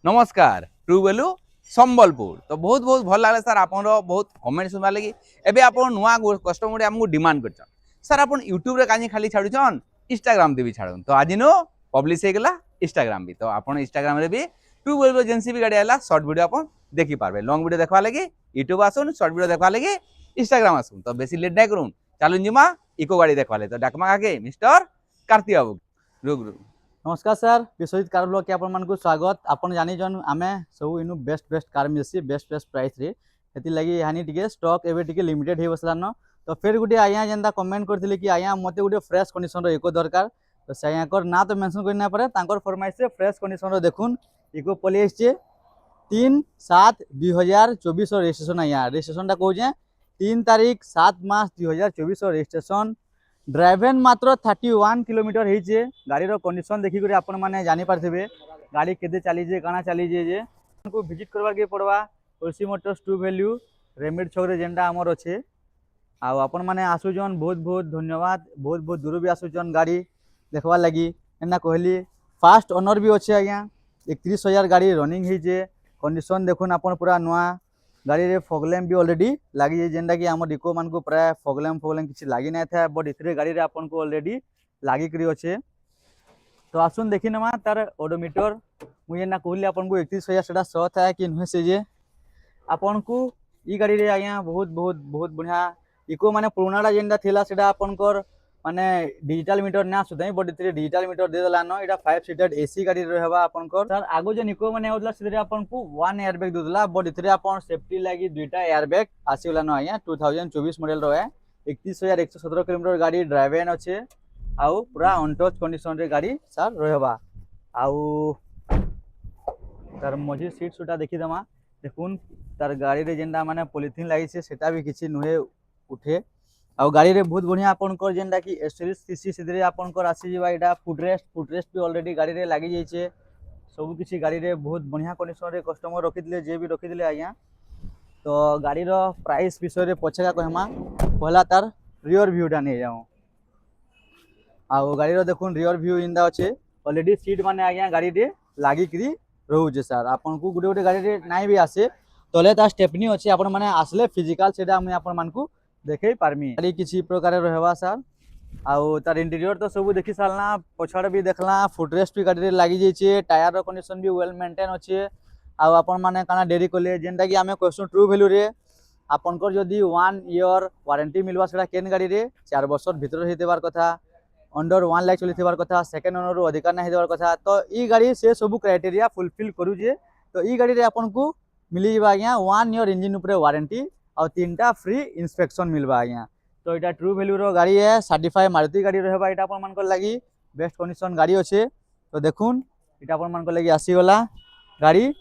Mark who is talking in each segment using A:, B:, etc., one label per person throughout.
A: नमस्कार ट्रू वेलु संबलपुर तो बहुत बहुत भल लगे सर आप बहुत कमेंट सुनवा लगी एबे आप नुआ कस्टमर आमको डिमांड कर सर आप यूट्यूब कहीं खाली छाड़ुन इंस्टाग्राम भी छाड़न तो आज नो पब्लिश होगा इंस्टाग्राम भी तो आप इंस्टाग्राम भी ट्रू वेलु जेनसी भी गाड़ी है सर्ट वीडियो आप देखी पारे लंग वीडियो देखा लगे यूट्यूब आसन सर्ट वीडियो देखा लगे इंस्टाग्राम आसन तो बेसी लेट नहीं करूँ चलून जिमा इको गाड़ी देखा तो डाकमा आगे मिस्टर कार्तिक बाबू रुक रुक
B: नमस्कार सर विश्वजित कार ब्लॉग के आपण स्वागत आपण जानी जन आमे सब इनु बेस्ट बेस्ट कार मिलसी बेस्ट बेस्ट प्राइस रे हेती लगी हानि टिके स्टॉक एबे टिके लिमिटेड हे बसलान तो फिर गुटे आया जेंदा कमेंट करथिले कि आया मते गुटे फ्रेश कंडीशन रो इको दरकार तो से आया कर ना तो मेंशन करना पड़े तांकर फरमाइश से फ्रेश कंडीशन रो देखुन इको पले आछे 3/7/2024 रजिस्ट्रेशन आया रजिस्ट्रेशन टा कहूजे 3 तारीख 7 मास 2024 रजिस्ट्रेशन ड्राइवेन मात्र 31 किलोमीटर होइए गाड़ी कंडीशन देखिक आपण मैंने जानीपारे गाड़ी केते चलीजे काना चलीजे जे को विजिट करवा के पड़वा तुलसी मोटर्स ट्रू वैल्यू रेमेड छक जेनटा आमर अच्छे आपण मैंने आसुचन बहुत बहुत धन्यवाद बहुत बहुत दूर भी आसुचन गाड़ी देखवार लगी एना कहली फास्ट ओनर भी अच्छे आज्ञा 31,000 गाड़ी रनिंग होइए कंडीशन देखुन आप पूरा नुआ गाड़ी रे फॉगलैम्प भी ऑलरेडी लगी जेनटा कि आम इको मान को प्राय फॉगलैम्प किसी लगी ना था बट इतने गाड़ी रे आपन को ऑलरेडी लगिक अच्छे तो आसुन देखी नमा तार ओडोमीटर मुझे ना कहली आपन को 31,000 से सह था कि नुहे से जे आपन को ई गाड़ी रे आज्ञा बहुत बहुत बहुत बढ़िया इको माने पुराना जेनटा थिला सेटा आपनकर माने डिजिटल मीटर ना सुधाई बट इतने डिजिटल मीटर दे देला न एटा 5 सीटेड एसी गाड़ी रहबा आपनकर सर आगो जे निको माने होतला सिधे आपन को 1 एयरबैग देला बट इतने आपन सेफ्टी लागि दुईटा एयरबैग आसीला न आया 2024 मॉडल रो है 31,117 किलोमीटर गाड़ी ड्राइवेन अच्छे आउ पूरा अनटच कंडीशन रे गाड़ी सर रहबा आउ तार मझी सीट सुटा देखि दमा देखुन तार गाड़ी रे जेंडा माने पॉलिथीन लागि छे सेटा भी किछि नुहे उठे आउ गाड़ी रे बहुत बढ़िया आपनकर जेनटा कि एस्टेरिस सीसी सिधरे आपनकर आसी जेबा एटा फुटरेस्ट भी ऑलरेडी गाड़ी रे लागि जाइछे सब किछि गाड़ी रे बहुत बढ़िया कंडीशन रे कस्टमर रखिदिले जे भी रखिदिले आज्ञा तो गाड़ी रो प्राइस विषय रे पछका कहमा पहला तार रियर व्यूटा नै जाऊ आउ गाड़ी रो देखुन रियर व्यू इंदा अच्छे ऑलरेडी सीट माने आज्ञा गाड़ी रे लागि करी रहउजे सर आपन को गुटे गुटे गाड़ी रे नाइ भी आसे तले ता स्टेपनी अच्छे आपन माने आसले फिजिकल सेटा हम आपन मान को देखे पारमी गाड़ी किसी प्रकार रहबा सर आउ तार इंटीरियर तो सब देखि सालना पछाड़ भी देखला फुटरेस्ट भी गाड़ी रे लागि जाइछे टायर रो कंडीशन भी वेल मेंटेन अच्छे आउ आपन माने काना डेरी कोले जेनटा कि आमे कहसु ट्रू वैल्यू रे आपनकर जदी 1 ईयर वारंटी मिलवा सेटा केन गाड़ी रे 4 वर्ष भीतर हे देबार कथा अंडर 1 लाख चली देबार कथा सेकंड ओनर रो अधिकार नै देबार कथा तो ई गाड़ी से सब क्राइटेरिया फुलफिल करूजे तो ई गाड़ी रे आपन को मिली जेबा आज्ञा 1 ईयर इंजन ऊपर वारंटी और 3टा फ्री इंस्पेक्शन मिलवा आज्ञा तो यहाँ ट्रू वैल्यू रो गाड़ी है सर्टिफाइड मारुति गाड़ी रहबा एटा अपन मानकर लागि बेस्ट कंडीशन गाड़ी अच्छे तो देखुन एटा अपन मानकर लागि आसीगला गाड़ी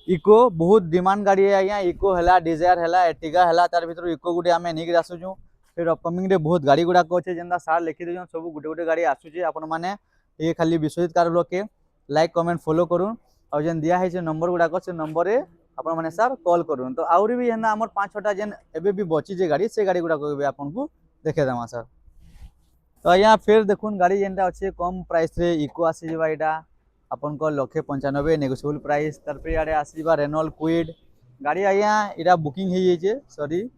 B: इको बहुत डिमांड गाड़ी है आज्ञा इको हला डिजायर हला एर्टिगा हला तार भीतर इको गुटे आमे निक आसुछु फिर अपकमिंग रे बहुत गाड़ी गुडा को अच्छे जेंदा सार लिखि देजन सब गुटे गुटे गाड़ी आसुचे अपन माने ये खाली विश्वजित कार ब्लॉग के लाइक कमेंट फॉलो करूँ और जेन दिया है नंबर गुडा को से नंबर रे आपण माने सर कॉल करूँ तो आउरी भी हेना हमर 5-6टा जेन एबे भी बची जे गाड़ी से गाड़ी गुडा को आपन को देखे देमा सर तो यहाँ फिर देखुन गाड़ी जेनटा अच्छे कम प्राइस रे इको आसी जेबा एटा आपन को 195 नेगोशिएबल प्राइस तार पे आड़े आसी जेबा रेनॉल्ट क्विड गाड़ी आया एटा बुकिंग हे जाइछे सॉरी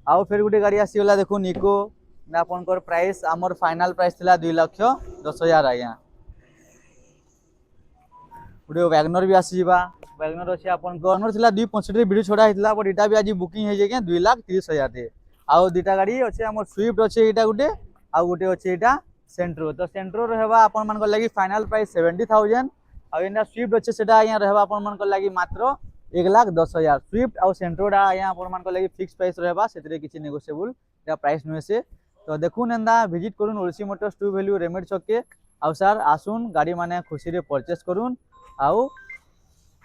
B: आउ फिर गुटे गाड़ी आसी गला देखुन इको ना आपन को प्राइस हमर फाइनल प्राइस थिला 2,10,000 आया गुटे वैगनर भी आसी जेबा वैगनर अच्छे आपन को वैगनर थिला 265 रे वीडियो छोड़ा हितला बट एटा भी आज बुकिंग हे जे 2,30,000 रे आउ दुटा गाड़ी अच्छे हमर स्विफ्ट अच्छे एटा गुटे आउ गुटे अच्छे एटा सेंट्रो तो सेंट्रो रहबा आपन मान को लागि फाइनल प्राइस 70,000 आउ एना स्विफ्ट अच्छे सेटा आया रहबा आपन मान को लागि मात्र 1,10,000 स्विफ्ट आउ सेंट्रोडा आया आपन मान को लागि फिक्स प्राइस रहबा सेतरे किछि नेगोशिएबल एटा प्राइस नुहे से तो देखुन एंदा विजिट करूँ तुलसी मोटर्स ट्रू वैल्यू रेमेड छक के आउ सर आसुन गाड़ी माने खुशी रे परचेस करूँ आउ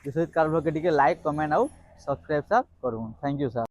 B: विश्वजित कार ब्लॉग के टिके लाइक कमेंट आउ सब्सक्राइब सर करूँ थैंक यू सर।